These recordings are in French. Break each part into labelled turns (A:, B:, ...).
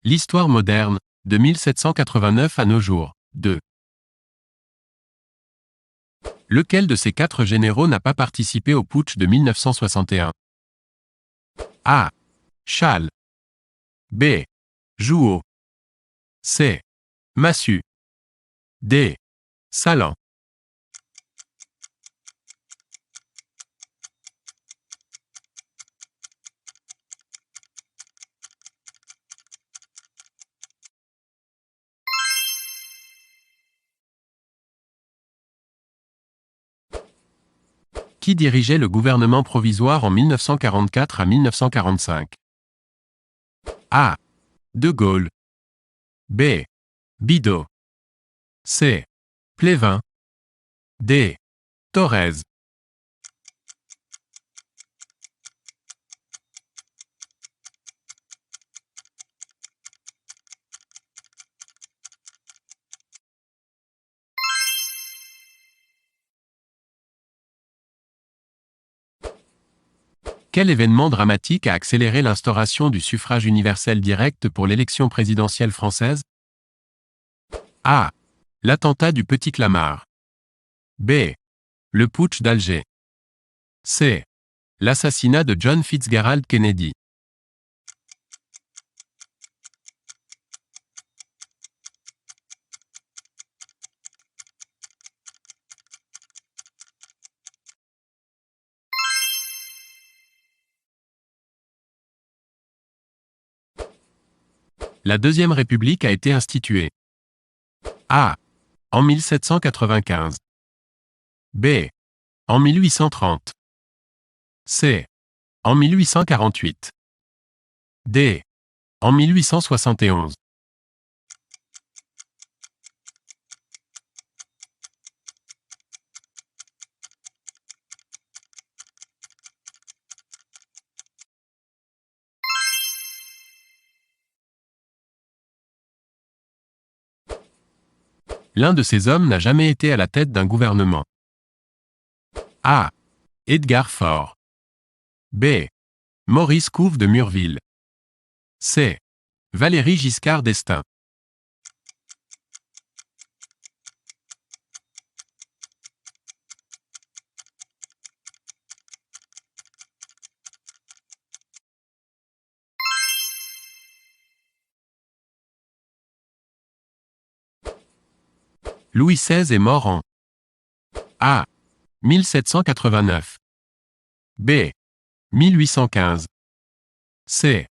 A: L'histoire moderne, de 1789 à nos jours. 2. Lequel de ces 4 généraux n'a pas participé au putsch de 1961? A. Challe. B. Jouhaud. C. Massu. D. Salan. Qui dirigeait le gouvernement provisoire en 1944 à 1945? A. De Gaulle. B. Bidault. C. Plévin. D. Thorez. Quel événement dramatique a accéléré l'instauration du suffrage universel direct pour l'élection présidentielle française? A. L'attentat du Petit Clamart. B. Le putsch d'Alger. C. L'assassinat de John Fitzgerald Kennedy. La Deuxième République a été instituée. A. En 1795. B. En 1830. C. En 1848. D. En 1871. L'un de ces hommes n'a jamais été à la tête d'un gouvernement. A. Edgar Faure. B. Maurice Couve de Murville. C. Valéry Giscard d'Estaing. Louis XVI est mort en A. 1789. B. 1815. C.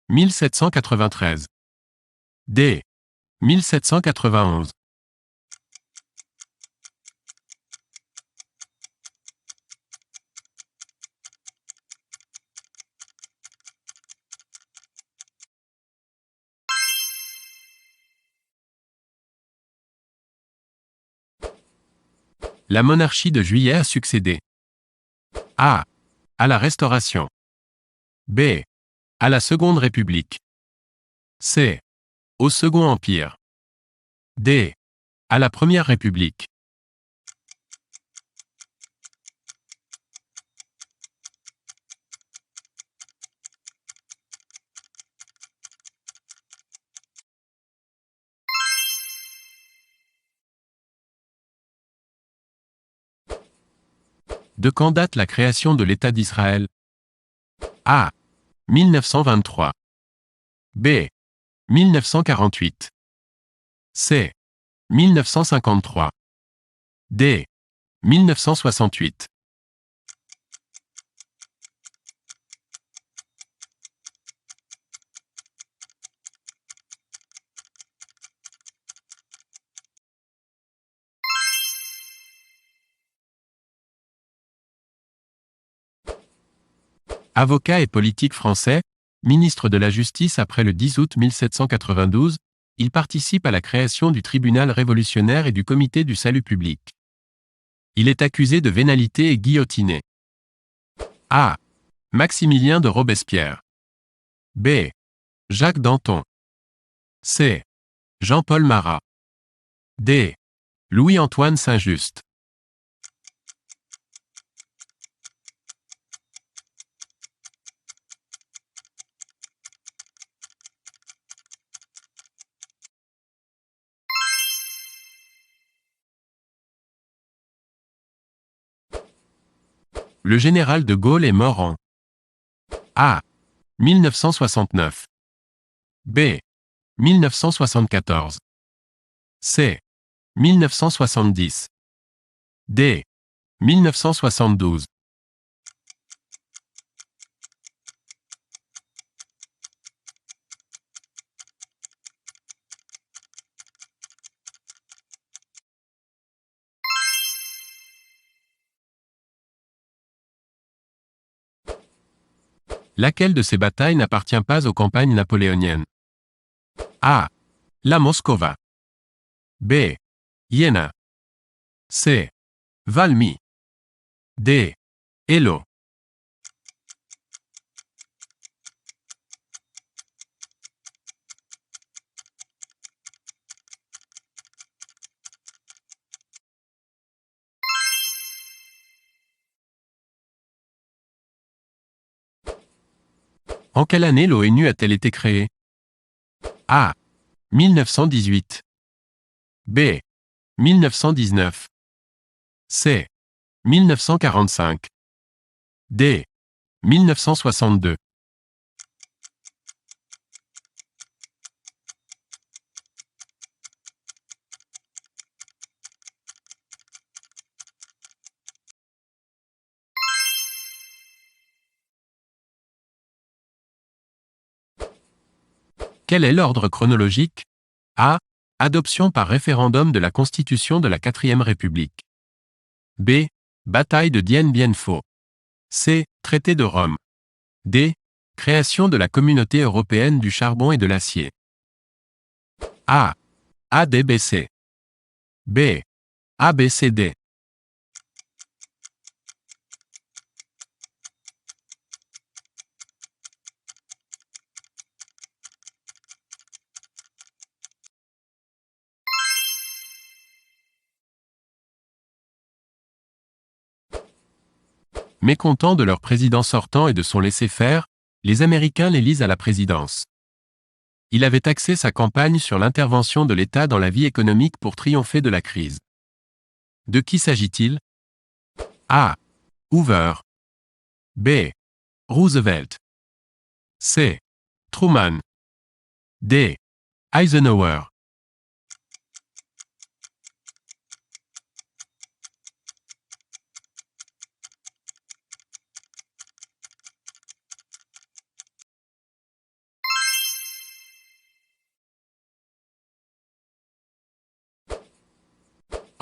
A: 1793. D. 1791. La monarchie de Juillet a succédé. A. À la Restauration. B. À la Seconde République. C. Au Second Empire. D. À la Première République. De quand date la création de l'État d'Israël? A. 1923. B. 1948. C. 1953. D. 1968. Avocat et politique français, ministre de la Justice après le 10 août 1792, il participe à la création du tribunal révolutionnaire et du comité du salut public. Il est accusé de vénalité et guillotiné. A. Maximilien de Robespierre. B. Jacques Danton. C. Jean-Paul Marat. D. Louis-Antoine Saint-Just. Le général de Gaulle est mort en A. 1969. B. 1974. C. 1970. D. 1972. Laquelle de ces batailles n'appartient pas aux campagnes napoléoniennes? A. La Moscova. B. Iéna. C. Valmy. D. Eylau. En quelle année l'ONU a-t-elle été créée? A. 1918. B. 1919. C. 1945. D. 1962. Quel est l'ordre chronologique? A. Adoption par référendum de la Constitution de la 4e République. B. Bataille de Dien Bien Phu. C. Traité de Rome. D. Création de la Communauté européenne du charbon et de l'acier. A. ADBC. B. ABCD. Mécontents de leur président sortant et de son laisser-faire, les Américains l'élisent à la présidence. Il avait axé sa campagne sur l'intervention de l'État dans la vie économique pour triompher de la crise. De qui s'agit-il? A. Hoover. B. Roosevelt. C. Truman. D. Eisenhower.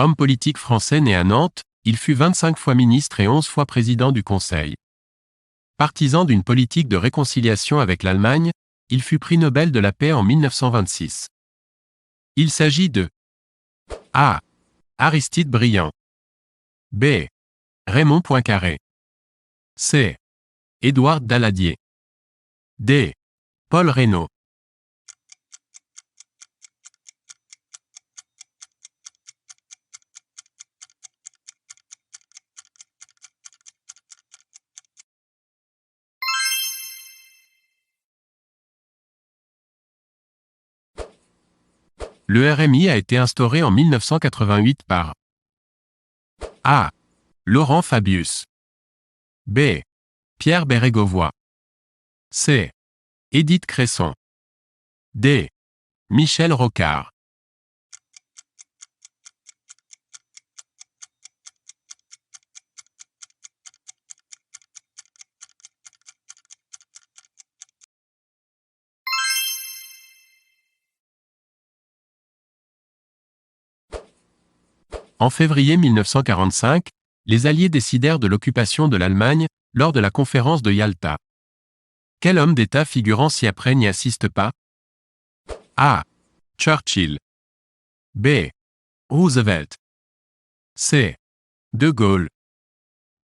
A: Homme politique français né à Nantes, il fut 25 fois ministre et 11 fois président du Conseil. Partisan d'une politique de réconciliation avec l'Allemagne, il fut prix Nobel de la paix en 1926. Il s'agit de A. Aristide Briand. B. Raymond Poincaré. C. Édouard Daladier. D. Paul Reynaud. Le RMI a été instauré en 1988 par A. Laurent Fabius. B. Pierre Bérégovoy. C. Édith Cresson. D. Michel Rocard. En février 1945, les Alliés décidèrent de l'occupation de l'Allemagne, lors de la conférence de Yalta. Quel homme d'État figurant ci-après n'y assiste pas? A. Churchill. B. Roosevelt. C. De Gaulle.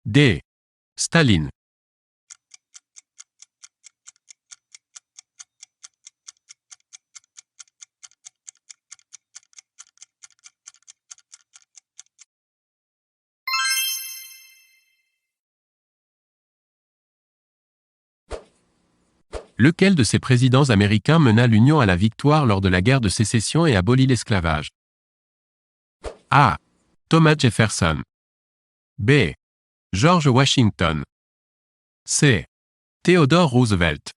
A: D. Staline. Lequel de ces présidents américains mena l'Union à la victoire lors de la guerre de sécession et abolit l'esclavage? A. Thomas Jefferson. B. George Washington. C. Theodore Roosevelt.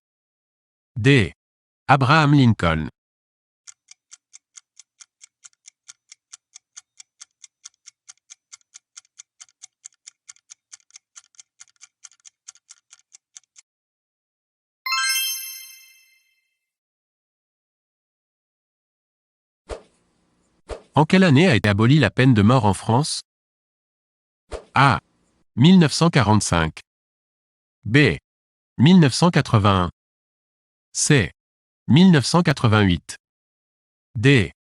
A: D. Abraham Lincoln. En quelle année a été abolie la peine de mort en France? A. 1945. B. 1981. C. 1988. D.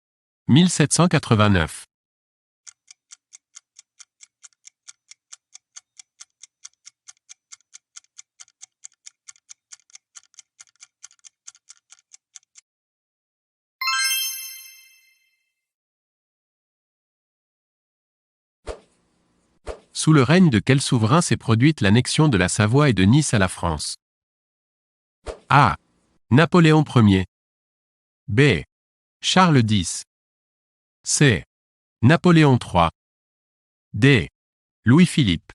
A: 1789. Sous le règne de quel souverain s'est produite l'annexion de la Savoie et de Nice à la France? A. Napoléon Ier. B. Charles X. C. Napoléon III. D. Louis-Philippe.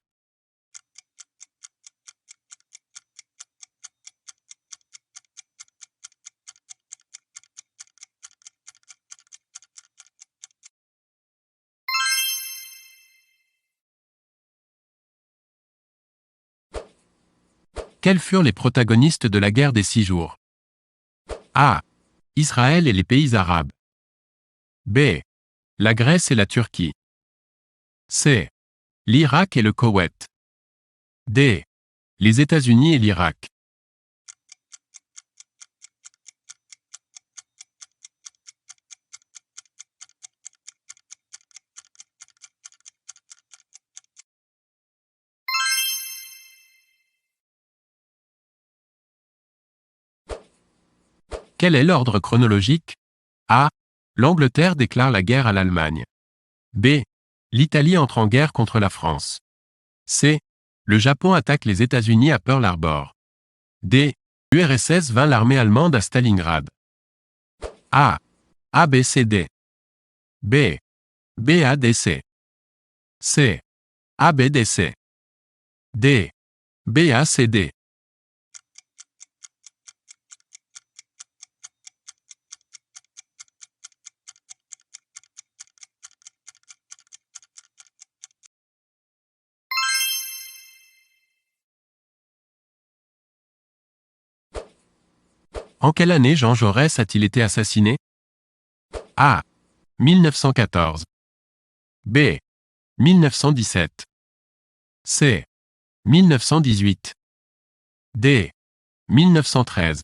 A: Quels furent les protagonistes de la guerre des 6 jours? A. Israël et les pays arabes. B. La Grèce et la Turquie. C. L'Irak et le Koweït. D. Les États-Unis et l'Irak. Quel est l'ordre chronologique? A. L'Angleterre déclare la guerre à l'Allemagne. B. L'Italie entre en guerre contre la France. C. Le Japon attaque les États-Unis à Pearl Harbor. D. URSS vainc l'armée allemande à Stalingrad. A. ABCD. B. BADC. C. ABDC. D. BACD. En quelle année Jean Jaurès a-t-il été assassiné? A. 1914. B. 1917. C. 1918. D. 1913.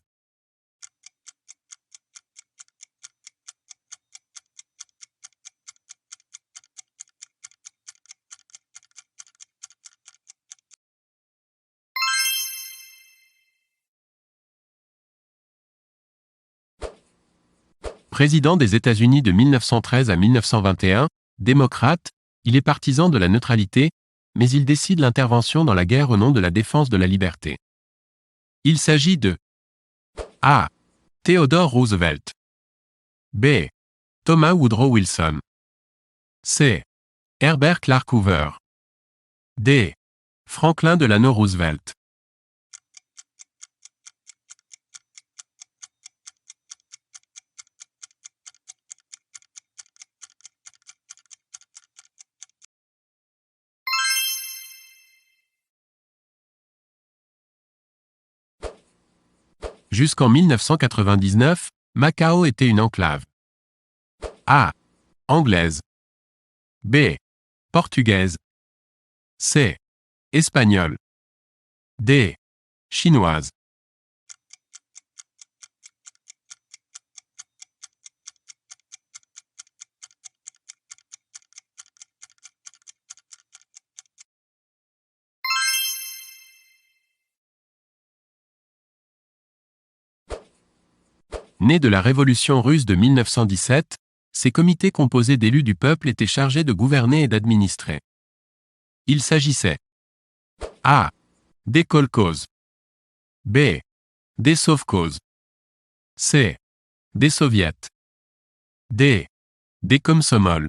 A: Président des États-Unis de 1913 à 1921, démocrate, il est partisan de la neutralité, mais il décide l'intervention dans la guerre au nom de la défense de la liberté. Il s'agit de A. Theodore Roosevelt. B. Thomas Woodrow Wilson. C. Herbert Clark Hoover. D. Franklin Delano Roosevelt. Jusqu'en 1999, Macao était une enclave. A. Anglaise. B. Portugaise. C. Espagnole. D. Chinoise. Né de la révolution russe de 1917, ces comités composés d'élus du peuple étaient chargés de gouverner et d'administrer. Il s'agissait A. Des kolkhozes. B. Des sovkhozes. C. Des soviets. D. Des komsomols.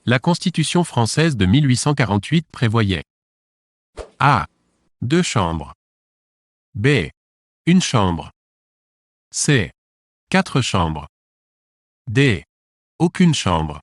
A: La Constitution française de 1848 prévoyait A. 2 chambres. B. 1 chambre. C. 4 chambres. D. Aucune chambre.